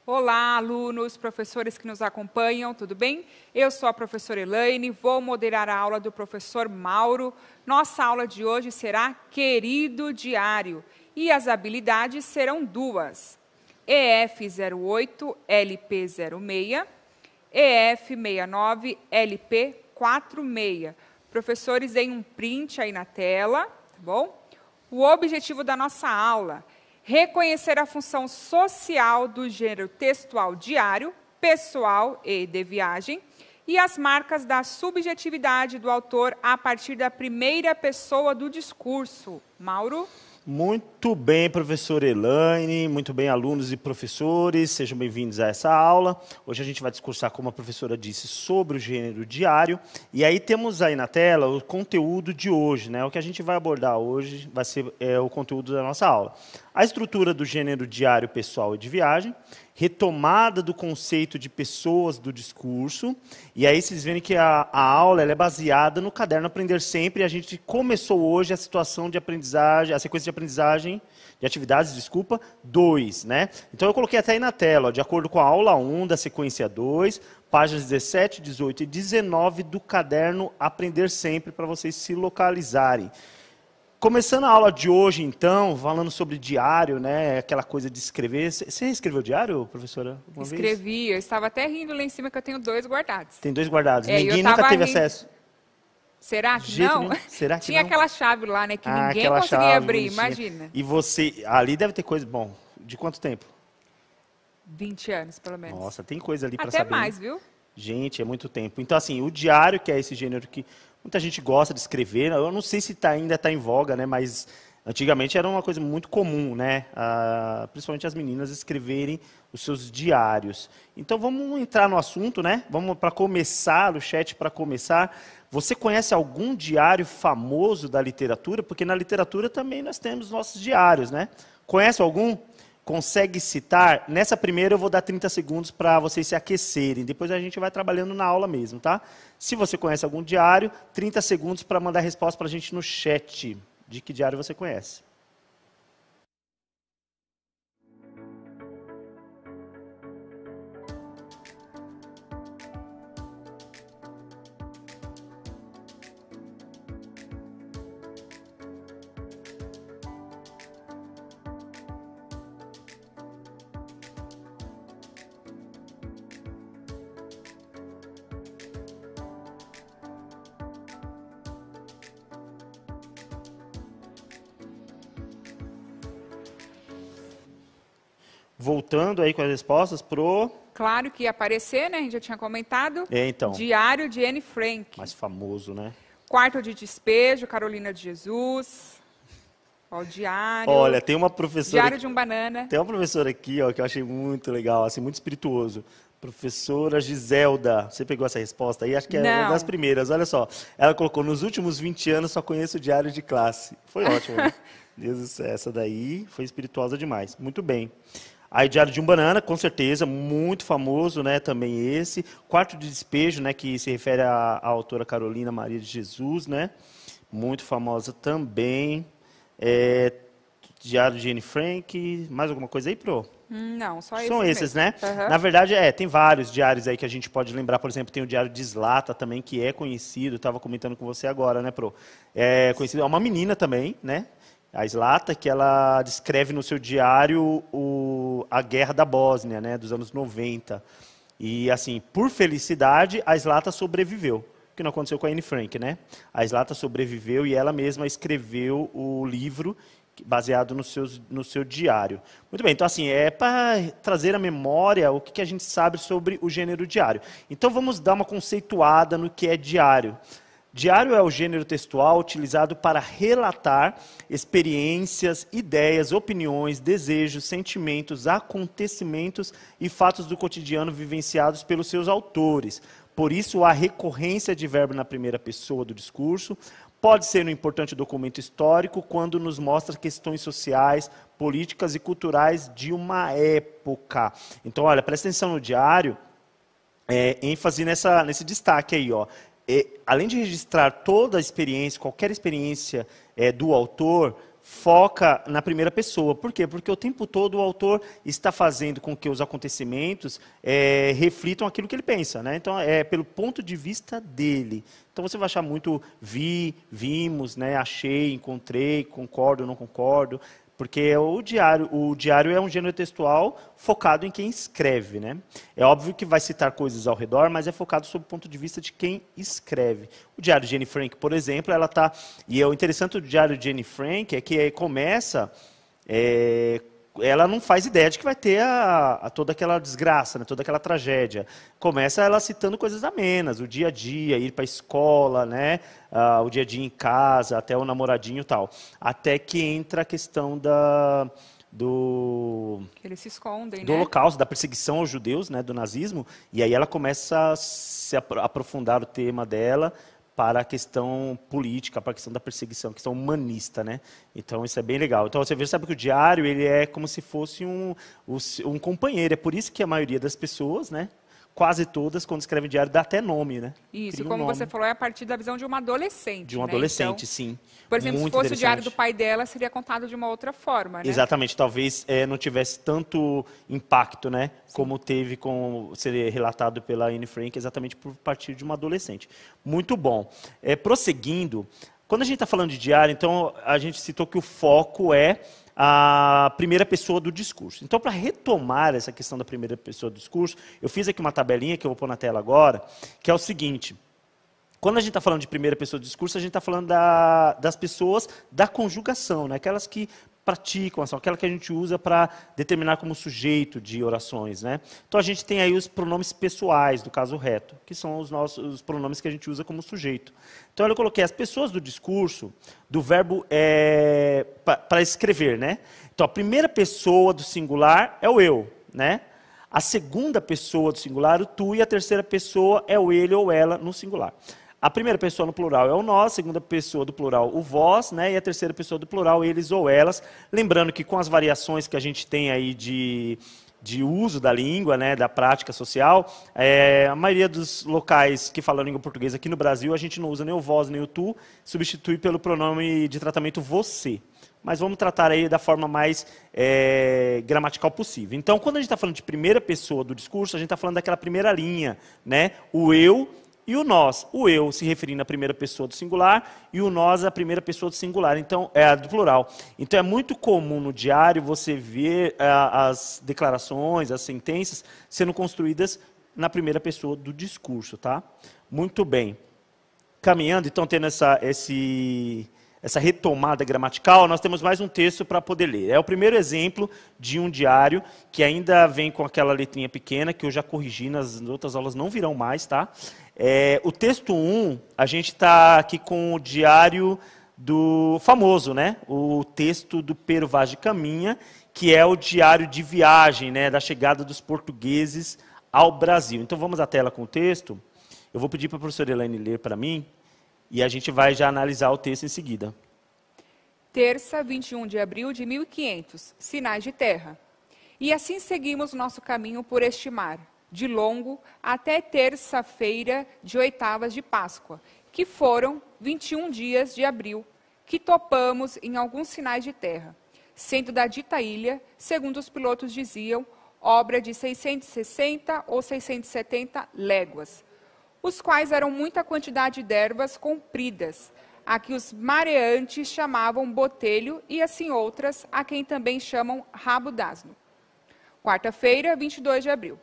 Olá, alunos, professores que nos acompanham, tudo bem? Eu sou a professora Elaine, vou moderar a aula do professor Mauro. Nossa aula de hoje será Querido Diário e as habilidades serão duas. EF08, LP06, EF69, LP46. Professores, deem um print aí na tela, tá bom? O objetivo da nossa aula: reconhecer a função social do gênero textual diário, pessoal e de viagem, e as marcas da subjetividade do autor a partir da primeira pessoa do discurso. Mauro? Muito bem, professora Elaine, muito bem, alunos e professores, sejam bem-vindos a essa aula. Hoje a gente vai discursar, como a professora disse, sobre o gênero diário. E aí temos aí na tela o conteúdo de hoje, né? O que a gente vai abordar hoje vai ser o conteúdo da nossa aula. A estrutura do gênero diário, pessoal e de viagem, retomada do conceito de pessoas do discurso, e aí vocês veem que a aula ela é baseada no caderno Aprender Sempre, e a gente começou hoje a situação de aprendizagem, a sequência de aprendizagem, de atividades, 2, né? Então eu coloquei até aí na tela, ó, de acordo com a aula 1 da sequência 2, páginas 17, 18 e 19 do caderno Aprender Sempre, para vocês se localizarem. Começando a aula de hoje, então, falando sobre diário, né, aquela coisa de escrever. Você escreveu diário, professora? Escrevi, eu estava até rindo lá em cima que eu tenho 2 guardados. Tem 2 guardados. Ninguém nunca teve acesso. Será que não? Será que Tinha não? aquela chave lá, né, que ninguém conseguia abrir, imagina. E você, ali deve ter coisa, bom, de quanto tempo? 20 anos, pelo menos. Nossa, tem coisa ali para saber. Até mais, viu? Gente, é muito tempo. Então, assim, o diário, que é esse gênero que muita gente gosta de escrever, eu não sei se ainda está em voga, né, mas antigamente era uma coisa muito comum, né, principalmente as meninas escreverem os seus diários. Então, vamos entrar no assunto, né? Vamos para começar, o chat para começar. Você conhece algum diário famoso da literatura? Porque na literatura também nós temos nossos diários, né? Conhece algum? Consegue citar? Nessa primeira eu vou dar 30 segundos para vocês se aquecerem. Depois a gente vai trabalhando na aula mesmo, tá? Se você conhece algum diário, 30 segundos para mandar a resposta para a gente no chat. De que diário você conhece? Voltando aí com as respostas pro... Claro que ia aparecer, né? A gente já tinha comentado. Então. Diário de Anne Frank. Mais famoso, né? Quarto de Despejo, Carolina de Jesus. Ó, o diário. Olha, tem uma professora... Diário de um Banana. Tem uma professora aqui, ó, que eu achei muito legal, assim, muito espirituoso. Professora Giselda. Você pegou essa resposta aí? Acho que é uma das primeiras. Olha só. Ela colocou, nos últimos 20 anos só conheço o diário de classe. Foi ótimo, né? Deus do céu, essa daí foi espirituosa demais. Muito bem. Aí, Diário de um Banana, com certeza, muito famoso, né, também esse. Quarto de Despejo, né, que se refere à autora Carolina Maria de Jesus, né, muito famosa também. Diário de Anne Frank, mais alguma coisa aí, Pro? Não, só esses. São esses, mesmo. né? Uhum. Na verdade, tem vários diários aí que a gente pode lembrar. Por exemplo, tem o Diário de Zlata também, que é conhecido, estava comentando com você agora, né, Pro? É conhecido, é uma menina também, né? A Zlata, que ela descreve no seu diário a guerra da Bósnia, né, dos anos 90. E, assim, por felicidade, a Zlata sobreviveu. O que não aconteceu com a Anne Frank, né? A Zlata sobreviveu e ela mesma escreveu o livro baseado no seu diário. Muito bem, então, assim, é para trazer à memória o que a gente sabe sobre o gênero diário. Então, vamos dar uma conceituada no que é diário. Diário é o gênero textual utilizado para relatar experiências, ideias, opiniões, desejos, sentimentos, acontecimentos e fatos do cotidiano vivenciados pelos seus autores. Por isso, a recorrência de verbo na primeira pessoa do discurso pode ser um importante documento histórico quando nos mostra questões sociais, políticas e culturais de uma época. Então, olha, presta atenção no diário, ênfase nesse destaque aí, ó. Além de registrar toda a experiência, qualquer experiência do autor, foca na primeira pessoa. Por quê? Porque o tempo todo o autor está fazendo com que os acontecimentos reflitam aquilo que ele pensa, né? Então, é pelo ponto de vista dele. Então, você vai achar muito vimos, né? Achei, encontrei, concordo, não concordo. Porque o diário é um gênero textual focado em quem escreve, né? É óbvio que vai citar coisas ao redor, mas é focado sob o ponto de vista de quem escreve. O diário de Anne Frank, por exemplo, ela tá. E o interessante do diário de Anne Frank é que começa. Ela não faz ideia de que vai ter toda aquela desgraça, né, toda aquela tragédia. Começa ela citando coisas amenas, o dia a dia, ir para a escola, né, o dia a dia em casa, até o namoradinho e tal. Até que entra a questão que eles se escondem, do né? Holocausto, da perseguição aos judeus, né, do nazismo, e aí ela começa a se aprofundar o tema dela para a questão política, para a questão da perseguição, a questão humanista, né? Então, isso é bem legal. Então, você sabe que o diário ele é como se fosse um companheiro. É por isso que a maioria das pessoas, né, quase todas, quando escrevem diário, dá até nome, né? Isso, Cria um como nome. você falou, é a partir da visão de uma adolescente. De um né? adolescente, Então, sim. por exemplo, Muito se fosse o diário do interessante. pai dela, seria contado de uma outra forma, né? Exatamente, talvez não tivesse tanto impacto, né, como teve com ser relatado pela Anne Frank, exatamente por partir de uma adolescente. Muito bom. Prosseguindo, quando a gente está falando de diário, então a gente citou que o foco é a primeira pessoa do discurso. Então, para retomar essa questão da primeira pessoa do discurso, eu fiz aqui uma tabelinha que eu vou pôr na tela agora, que é o seguinte. Quando a gente está falando de primeira pessoa do discurso, a gente está falando das pessoas da conjugação, né? Aquelas que praticam a ação, aquela que a gente usa para determinar como sujeito de orações, né? Então, a gente tem aí os pronomes pessoais, do caso reto, que são os pronomes que a gente usa como sujeito. Então, eu coloquei as pessoas do discurso, do verbo para escrever, né? Então, a primeira pessoa do singular é o eu, né? A segunda pessoa do singular, o tu, e a terceira pessoa é o ele ou ela no singular. A primeira pessoa no plural é o nós, a segunda pessoa do plural o vós, né, e a terceira pessoa do plural eles ou elas. Lembrando que com as variações que a gente tem aí de uso da língua, né, da prática social, a maioria dos locais que falam língua portuguesa aqui no Brasil, a gente não usa nem o vós nem o tu, substitui pelo pronome de tratamento você. Mas vamos tratar aí da forma mais gramatical possível. Então, quando a gente está falando de primeira pessoa do discurso, a gente está falando daquela primeira linha, né, o eu e o nós. O eu se referindo à primeira pessoa do singular e o nós à primeira pessoa do singular, então do plural. Então é muito comum no diário você ver as declarações, as sentenças sendo construídas na primeira pessoa do discurso, tá? Muito bem. Caminhando, então, tendo essa retomada gramatical, nós temos mais um texto para poder ler. É o primeiro exemplo de um diário que ainda vem com aquela letrinha pequena, que eu já corrigi, nas outras aulas não virão mais, tá? O texto 1, a gente está aqui com o diário do famoso, né? O texto do Pero Vaz de Caminha, que é o diário de viagem, né? Da chegada dos portugueses ao Brasil. Então, vamos à tela com o texto. Eu vou pedir para a professora Elaine ler para mim, e a gente vai já analisar o texto em seguida. Terça, 21 de abril de 1500, sinais de terra. E assim seguimos nosso caminho por este mar, de longo até terça-feira de oitavas de Páscoa, que foram 21 dias de abril, que topamos em alguns sinais de terra, sendo da dita ilha, segundo os pilotos diziam, obra de 660 ou 670 léguas, os quais eram muita quantidade de ervas compridas, a que os mareantes chamavam botelho e assim outras, a quem também chamam rabo d'asno. Quarta-feira, 22 de abril.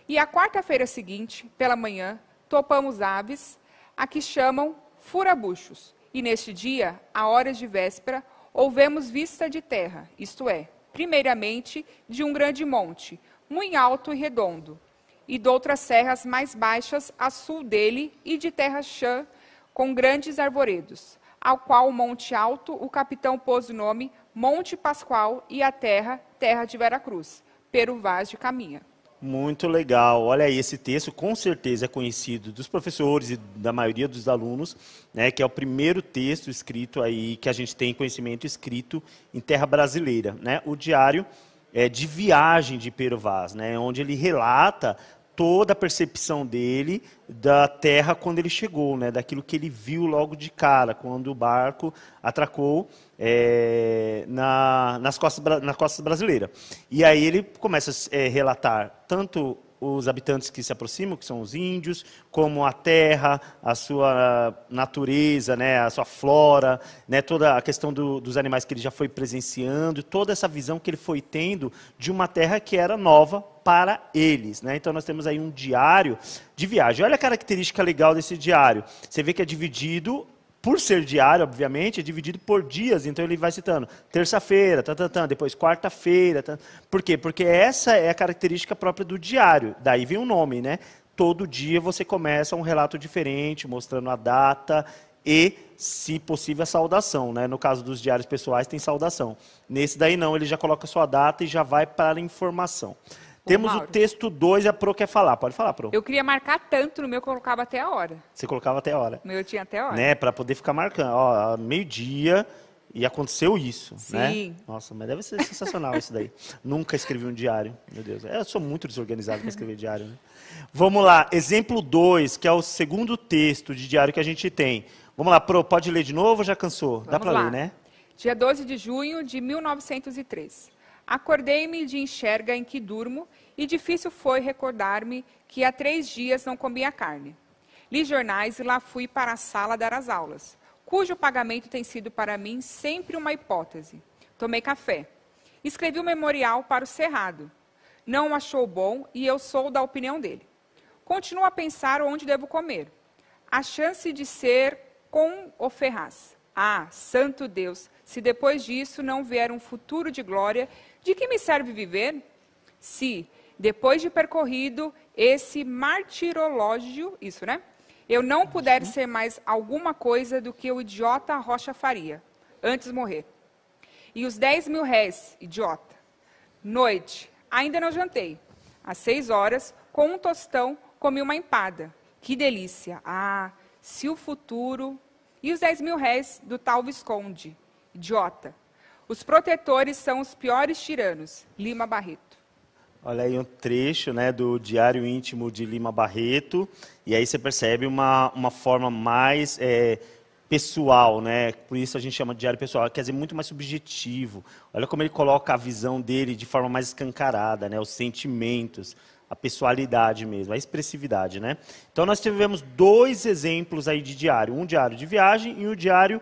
E a quarta-feira seguinte, pela manhã, topamos aves, a que chamam furabuchos. E neste dia, a horas de véspera, houvemos vista de terra, isto é, primeiramente, de um grande monte, muito alto e redondo, e de outras serras mais baixas a sul dele, e de terra chã, com grandes arvoredos, ao qual o monte alto o capitão pôs o nome Monte Pascoal, e a terra, terra de Veracruz, Pero Vaz de Caminha. Muito legal. Olha aí, esse texto com certeza é conhecido dos professores e da maioria dos alunos, né, que é o primeiro texto escrito aí, que a gente tem conhecimento escrito em terra brasileira, né? O diário de viagem de Pero Vaz, né, onde ele relata toda a percepção dele da terra quando ele chegou, né? Daquilo que ele viu logo de cara, quando o barco atracou nas costas brasileiras. E aí ele começa a relatar tanto os habitantes que se aproximam, que são os índios, como a terra, a sua natureza, né, a sua flora, né, toda a questão dos animais que ele já foi presenciando, toda essa visão que ele foi tendo de uma terra que era nova para eles, né? Então nós temos aí um diário de viagem. Olha a característica legal desse diário. Você vê que é dividido, por ser diário, obviamente, é dividido por dias, então ele vai citando terça-feira, depois quarta-feira. Por quê? Porque essa é a característica própria do diário. Daí vem o nome, né? Todo dia você começa um relato diferente, mostrando a data e, se possível, a saudação, né? No caso dos diários pessoais, tem saudação. Nesse daí não, ele já coloca a sua data e já vai para a informação. Temos Mauro, o texto 2 e a Pro quer falar. Pode falar, Pro. eu queria marcar tanto no meu que eu colocava até a hora. Você colocava até a hora. No meu eu tinha até a hora. Né, para poder ficar marcando. Ó, meio-dia e aconteceu isso, Sim. né? Nossa, mas deve ser sensacional isso daí. Nunca escrevi um diário, meu Deus. Eu sou muito desorganizado para escrever diário, né? Vamos lá, exemplo 2, que é o segundo texto de diário que a gente tem. Vamos lá, Pro, pode ler de novo ou já cansou? Dá para ler, né? Dia 12 de junho de 1903. Acordei-me de enxerga em que durmo, e difícil foi recordar-me que há 3 dias não comia carne. Li jornais e lá fui para a sala dar as aulas, cujo pagamento tem sido para mim sempre uma hipótese. Tomei café. Escrevi um memorial para o Cerrado. Não o achou bom e eu sou da opinião dele. Continuo a pensar onde devo comer. A chance de ser com o Ferraz. Ah, santo Deus, se depois disso não vier um futuro de glória, de que me serve viver? Se, depois de percorrido esse martirológio, isso, né? Eu não puder ser mais alguma coisa do que o idiota Rocha faria, antes morrer. E os 10.000 réis, idiota. Noite, ainda não jantei. Às 6 horas, com um tostão, comi uma empada. Que delícia! Ah, se o futuro... E os 10.000 réis do tal Visconde, idiota. Os protetores são os piores tiranos. Lima Barreto. Olha aí um trecho, né, do Diário Íntimo de Lima Barreto, e aí você percebe uma forma mais pessoal, né? Por isso a gente chama de diário pessoal, quer dizer, muito mais subjetivo. Olha como ele coloca a visão dele de forma mais escancarada, né? Os sentimentos, a pessoalidade mesmo, a expressividade, né? Então nós tivemos 2 exemplos aí de diário, um diário de viagem e um diário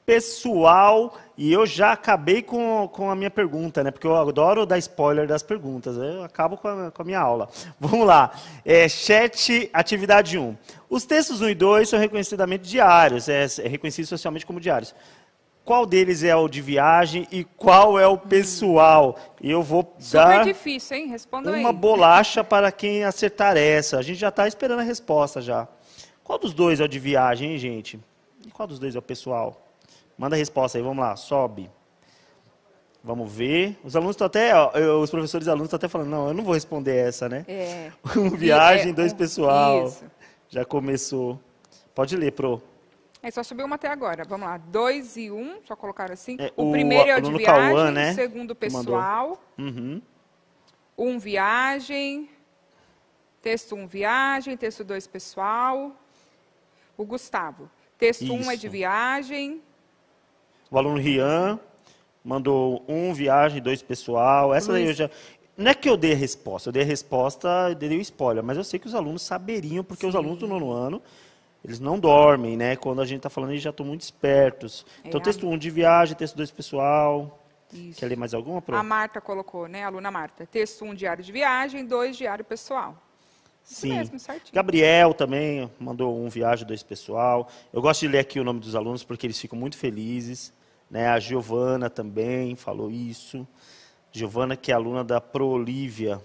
pessoal, e eu já acabei com a minha pergunta, né? Porque eu adoro dar spoiler das perguntas, eu acabo com a minha aula. Vamos lá, chat, atividade 1. Os textos 1 e 2 são reconhecidamente diários, é reconhecido socialmente como diários. Qual deles é o de viagem e qual é o pessoal? E eu vou dar Super difícil, hein? Responda aí. uma bolacha para quem acertar essa. A gente já está esperando a resposta já. Qual dos dois é o de viagem, hein, gente? E qual dos dois é o pessoal? Manda a resposta aí, vamos lá, sobe. Vamos ver. Os alunos estão até, os professores e alunos estão até falando, não, eu não vou responder essa, né? Um viagem, 2 pessoal. Isso. Já começou. Pode ler, Pro. Só subiu uma até agora. Vamos lá. 2 e 1, só colocar assim. O primeiro é o de viagem, Cauã, né? O segundo pessoal. Uhum. 1 viagem. Texto 1 viagem, texto 2 pessoal. O Gustavo. Texto 1 é de viagem. O aluno Rian mandou 1 viagem, 2 pessoal. Essa daí eu já... Não é que eu dei a resposta, eu dei o spoiler, mas eu sei que os alunos saberiam, porque os alunos do 9º ano, eles não dormem, né? Quando a gente está falando, eles já estão muito espertos. Então, texto 1 de viagem, texto 2 pessoal. Isso. Quer ler mais alguma, Pro? A Marta colocou, né? A aluna Marta. Texto 1, diário de viagem, 2, diário pessoal. Isso Sim. mesmo, certinho. Gabriel também mandou 1 viagem, 2 pessoal. Eu gosto de ler aqui o nome dos alunos, porque eles ficam muito felizes. Né? A Giovana também falou isso. Giovana, que é aluna da Prolívia,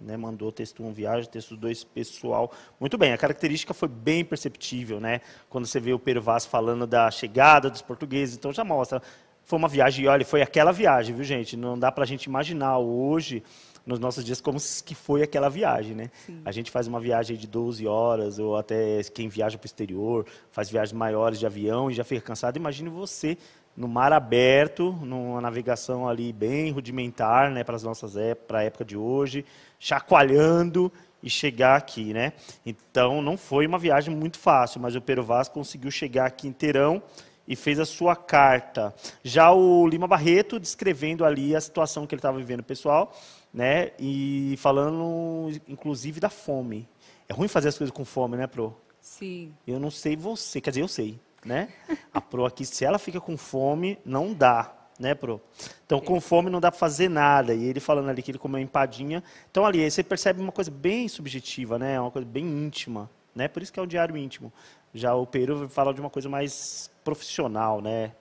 né? Mandou texto 1 viagem, texto 2 pessoal. Muito bem, a característica foi bem perceptível, né? Quando você vê o Pero Vaz falando da chegada dos portugueses, então já mostra. Foi uma viagem, e olha, foi aquela viagem, viu, gente? Não dá para a gente imaginar hoje, nos nossos dias, como que foi aquela viagem, né? Sim. A gente faz uma viagem de 12 horas, ou até quem viaja para o exterior, faz viagens maiores de avião e já fica cansado. Imagine você no mar aberto, numa navegação ali bem rudimentar, né, para a época de hoje, chacoalhando, e chegar aqui, né? Então, não foi uma viagem muito fácil, mas o Pero Vaz conseguiu chegar aqui inteirão e fez a sua carta. Já o Lima Barreto descrevendo ali a situação que ele estava vivendo pessoal, né? E falando, inclusive, da fome. É ruim fazer as coisas com fome, né, Pro? Sim. Eu não sei você, quer dizer, eu sei, né? A Pro aqui, se ela fica com fome, não dá, né, Pro? Então, com fome não dá para fazer nada. E ele falando ali que ele comeu empadinha. Então, ali, aí você percebe uma coisa bem subjetiva, né? Uma coisa bem íntima, né? Por isso que é um diário íntimo. Já o Peru fala de uma coisa mais profissional, né?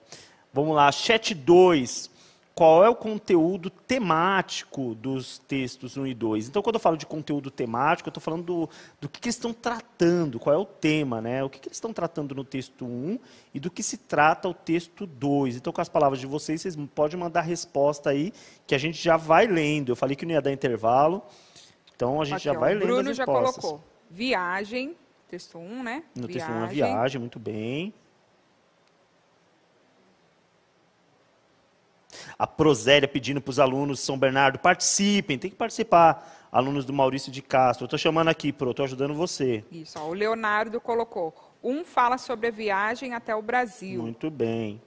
Vamos lá, chat 2. Qual é o conteúdo temático dos textos 1 e 2? Então, quando eu falo de conteúdo temático, eu estou falando do que eles estão tratando, qual é o tema, né? O que eles estão tratando no texto 1 e do que se trata o texto 2. Então, com as palavras de vocês, vocês podem mandar resposta aí, que a gente já vai lendo. Eu falei que não ia dar intervalo, então a gente já vai lendo as Bruno respostas. já colocou viagem, texto 1, né? No texto 1, a viagem, muito bem. A Prosélia pedindo para os alunos de São Bernardo, participem, tem que participar. Alunos do Maurício de Castro. Eu estou chamando aqui, Pro, estou ajudando você. Isso, ó, o Leonardo colocou. Um fala sobre a viagem até o Brasil. Muito bem.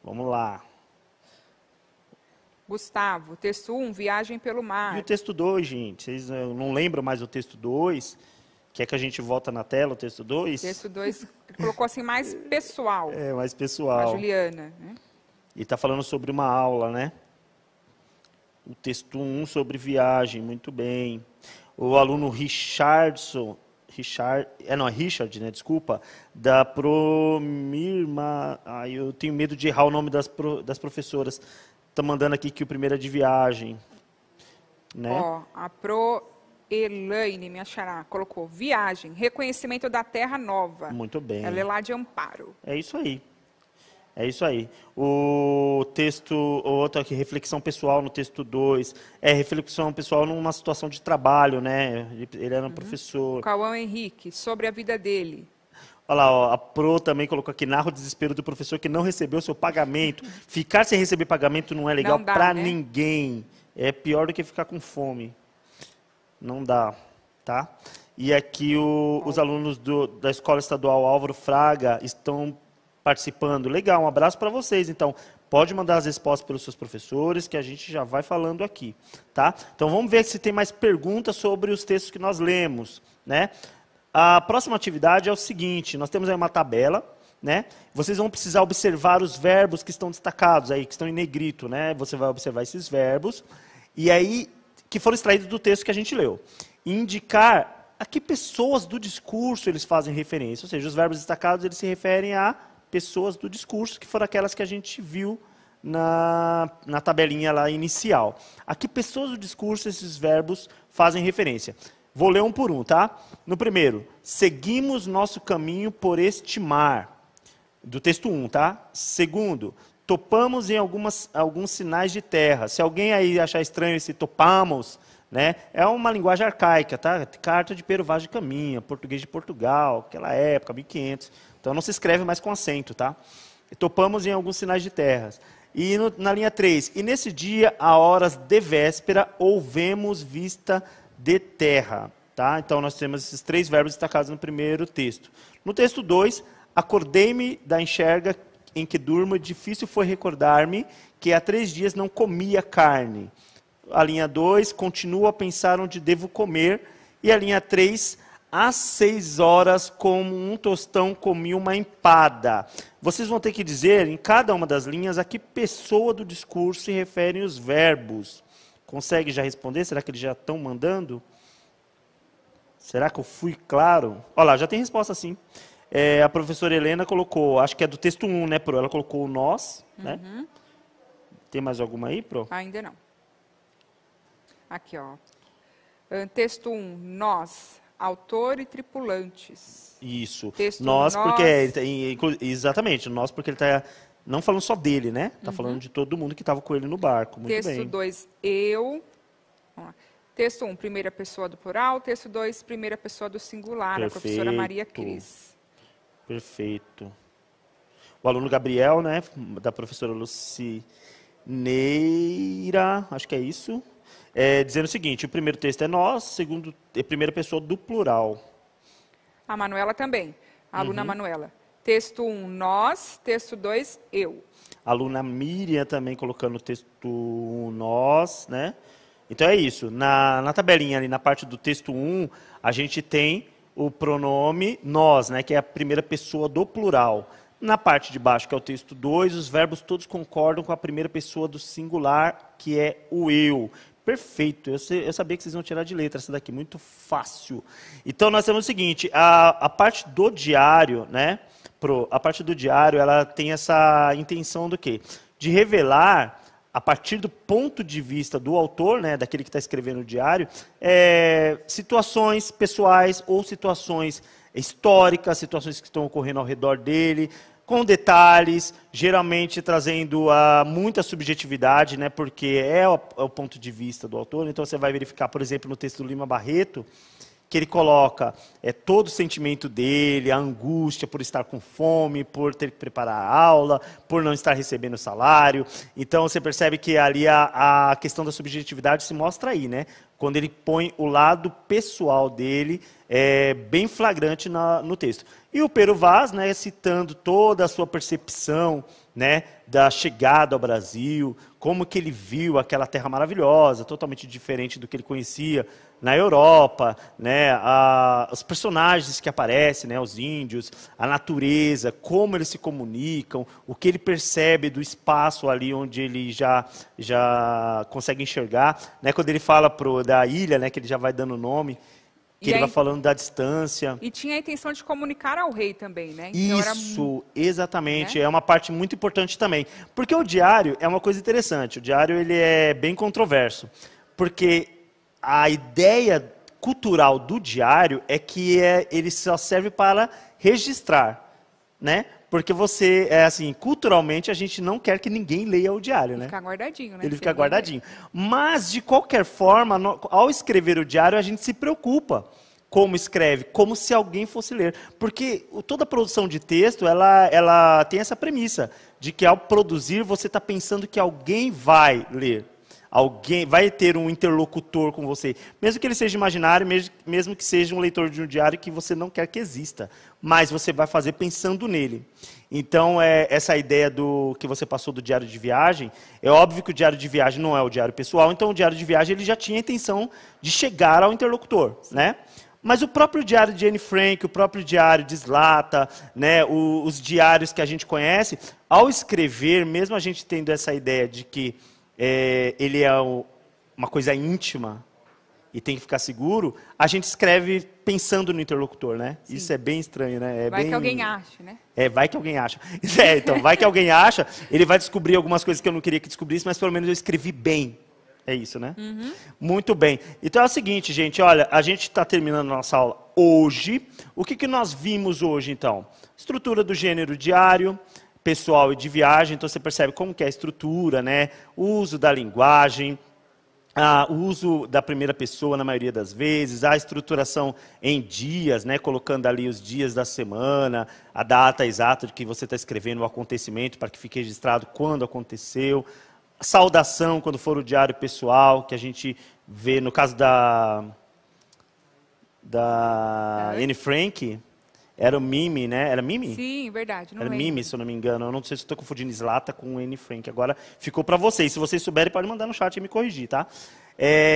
Vamos lá. Gustavo, texto 1, viagem pelo mar. E o texto 2, gente? Vocês não lembram mais o texto 2? Quer que a gente volta na tela o texto 2? Texto 2, colocou assim mais pessoal. É, mais A pessoal. Juliana, né? E está falando sobre uma aula, né? O texto 1 sobre viagem, muito bem. O aluno Richard, né? Desculpa. Da Promirma. Eu tenho medo de errar o nome das professoras. Está mandando aqui que o primeiro é de viagem. Né? Ó, a Elaine, minha xará, colocou viagem, reconhecimento da terra nova. Muito bem. Ela é lá de Amparo. É isso aí. É isso aí. O texto, outro aqui, reflexão pessoal no texto 2. É reflexão pessoal numa situação de trabalho, né? Ele era um professor. Cauã Henrique, sobre a vida dele. Olha lá, ó, a Pro também colocou aqui, narra o desespero do professor que não recebeu seu pagamento. Ficar sem receber pagamento não é legal para né? ninguém. É pior do que ficar com fome. Não dá, tá? E aqui os alunos da Escola Estadual Álvaro Fraga estão participando. Legal, um abraço para vocês. Então, pode mandar as respostas pelos seus professores, que a gente já vai falando aqui, tá? Então, vamos ver se tem mais perguntas sobre os textos que nós lemos, né? A próxima atividade é o seguinte, nós temos aí uma tabela, né? Vocês vão precisar observar os verbos que estão destacados aí, que estão em negrito, né? Você vai observar esses verbos, e aí, que foram extraídos do texto que a gente leu. E indicar a que pessoas do discurso eles fazem referência, ou seja, os verbos destacados, eles se referem a pessoas do discurso, que foram aquelas que a gente viu na tabelinha lá inicial. A que pessoas do discurso esses verbos fazem referência? Vou ler um por um, tá? No primeiro, seguimos nosso caminho por este mar. Do texto 1, tá? Segundo, topamos em alguns sinais de terra. Se alguém aí achar estranho esse topamos, né? É uma linguagem arcaica, tá? Carta de Pero Vaz de Caminha, português de Portugal, aquela época, 1500. Então, não se escreve mais com acento, tá? Topamos em alguns sinais de terras. E na linha 3, e nesse dia, a horas de véspera, houvemos vista de terra. Tá? Então, nós temos esses 3 verbos destacados no primeiro texto. No texto 2, acordei-me da enxerga em que durmo, difícil foi recordar-me que há 3 dias não comia carne. A linha 2, continuo a pensar onde devo comer. E a linha 3, às 6 horas, como um tostão, comi uma empada. Vocês vão ter que dizer, em cada uma das linhas, a que pessoa do discurso se referem os verbos. Consegue já responder? Será que eles já estão mandando? Será que eu fui claro? Olha lá, já tem resposta sim. A professora Helena colocou, acho que é do texto 1, né, Pro? Ela colocou o nós, né? Tem mais alguma aí, Pro? Ainda não. Aqui, ó. Texto 1, nós. Autor e tripulantes. Isso. Texto nós, nós, porque exatamente, nós porque ele está não falando só dele, né? Está falando de todo mundo que estava com ele no barco. Muito texto bem. 2, eu. Vamos lá. Texto 1, primeira pessoa do plural. Texto 2, primeira pessoa do singular. Perfeito. A professora Maria Cris. Perfeito. O aluno Gabriel, né? Da professora Lucineira, acho que é isso. dizendo o seguinte, o primeiro texto é nós, segundo é primeira pessoa do plural. A Manuela também, a aluna Manuela. Texto 1, nós. Texto 2, eu. A aluna Miriam também colocando o texto 1, nós, né? Então é isso, na tabelinha ali, na parte do texto 1, a gente tem o pronome nós, né? Que é a primeira pessoa do plural. Na parte de baixo, que é o texto 2, os verbos todos concordam com a primeira pessoa do singular, que é o eu. Perfeito, eu sabia que vocês iam tirar de letra essa daqui, muito fácil. Então, nós temos o seguinte, a parte do diário, né, a parte do diário, ela tem essa intenção do quê? De revelar, a partir do ponto de vista do autor, né, daquele que está escrevendo o diário, situações pessoais ou situações históricas, situações que estão ocorrendo ao redor dele, com detalhes, geralmente trazendo muita subjetividade, né, porque é o ponto de vista do autor. Então, você vai verificar, por exemplo, no texto do Lima Barreto, que ele coloca todo o sentimento dele, a angústia por estar com fome, por ter que preparar a aula, por não estar recebendo salário. Então, você percebe que ali a questão da subjetividade se mostra aí, né? Quando ele põe o lado pessoal dele bem flagrante no texto. E o Pero Vaz, né, citando toda a sua percepção, né, da chegada ao Brasil, como que ele viu aquela terra maravilhosa, totalmente diferente do que ele conhecia na Europa, né, os personagens que aparecem, né, os índios, a natureza, como eles se comunicam, o que ele percebe do espaço ali onde ele já consegue enxergar, né, quando ele fala da ilha, né, que ele já vai dando nome, que ele vai falando da distância. E tinha a intenção de comunicar ao rei também, né? Então isso, exatamente. Né? É uma parte muito importante também. Porque o diário é uma coisa interessante. O diário ele é bem controverso. Porque a ideia cultural do diário é que ele só serve para registrar, né? Porque assim, culturalmente a gente não quer que ninguém leia o diário, né? Ele fica guardadinho, né? Ele fica guardadinho. Mas, de qualquer forma, ao escrever o diário, a gente se preocupa como escreve, como se alguém fosse ler. Porque toda produção de texto, ela tem essa premissa, de que ao produzir, você está pensando que alguém vai ler. Alguém vai ter um interlocutor com você, mesmo que ele seja imaginário, mesmo que seja um leitor de um diário que você não quer que exista, mas você vai fazer pensando nele. Então, essa ideia que você passou do diário de viagem, é óbvio que o diário de viagem não é o diário pessoal, então o diário de viagem ele já tinha a intenção de chegar ao interlocutor, né? Mas o próprio diário de Anne Frank, o próprio diário de Zlata, né, os diários que a gente conhece, ao escrever, mesmo a gente tendo essa ideia de que ele é uma coisa íntima e tem que ficar seguro, a gente escreve pensando no interlocutor, né? Sim. Isso é bem estranho, né? Vai que alguém ache, né? Vai que alguém acha. Então, vai que alguém acha, ele vai descobrir algumas coisas que eu não queria que descobrisse, mas pelo menos eu escrevi bem. É isso, né? Uhum. Muito bem. Então é o seguinte, gente, olha, a gente está terminando a nossa aula hoje. O que nós vimos hoje, então? Estrutura do gênero diário, pessoal e de viagem, então você percebe como que é a estrutura, né? O uso da linguagem, o uso da primeira pessoa na maioria das vezes, a estruturação em dias, né? Colocando ali os dias da semana, a data exata de que você está escrevendo o acontecimento para que fique registrado quando aconteceu, a saudação quando for o diário pessoal, que a gente vê no caso da Anne Frank. Era o Mimi, né? Era Mimi? Sim, verdade. Era Mimi, se eu não me engano. Eu não sei se estou confundindo Zlata com Anne Frank. Agora ficou para vocês. Se vocês souberem, podem mandar no chat e me corrigir, tá?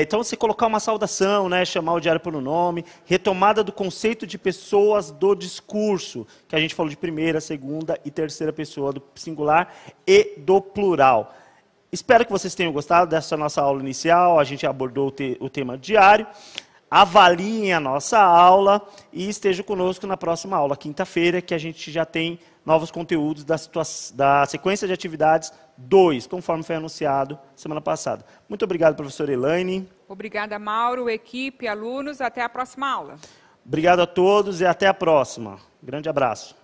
Então, você colocar uma saudação, né? Chamar o diário pelo nome. Retomada do conceito de pessoas do discurso. Que a gente falou de primeira, segunda e terceira pessoa, do singular e do plural. Espero que vocês tenham gostado dessa nossa aula inicial. A gente abordou o tema diário. Avaliem a nossa aula e estejam conosco na próxima aula, quinta-feira, que a gente já tem novos conteúdos da sequência de atividades 2, conforme foi anunciado semana passada. Muito obrigado, professora Elaine. Obrigada, Mauro, equipe, alunos. Até a próxima aula. Obrigado a todos e até a próxima. Grande abraço.